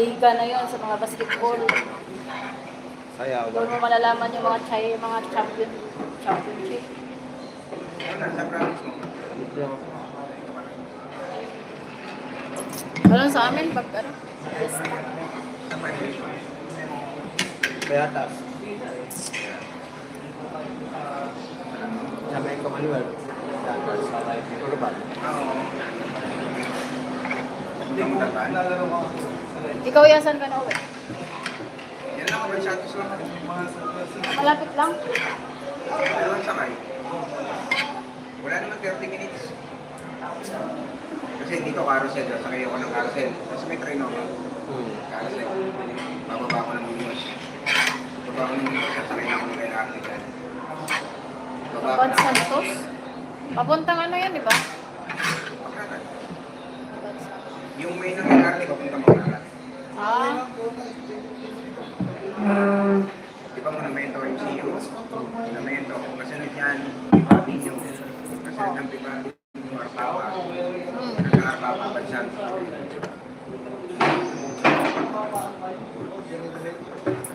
liga na yon sa mga basketball. Sayaw. Doon mo malalaman yung mga championship. Ganun sa amin, pag ano, fiesta. Payatas. Sabi ko manual. Kurban. Ikaw, yasan ka na uwi? Yan lang, may shadows lang. Malapit lang. Dalawang sakay. Wala naman 30 minutes. Kasi dito carousel, sakay ako ng carousel. Tapos may train ako. Carousel. Bababa ako ng Muñoz. Bababa ako ng Muñoz, sasakay na ako ng kailangan dyan. Bad Santos? Papuntang ano yan, di ba? Pagkakan. Yung may nangyayari ko, punta Pagkakan. Ah, Di ba monumento yung CEO? Monumento. Kasunod yan, Pipabinyo. Kasunod ng Pipabinyo, Arpapa. Arpapa, Bansan.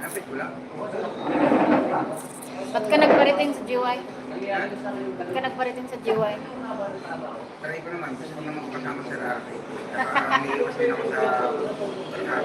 Kapit ko lang. ba't ka nagpariting sa GY? Ba't ka nagpariting sa GY? Try ko naman, gusto ko naman kasama sa Rarte. Saka may iwas din ako sa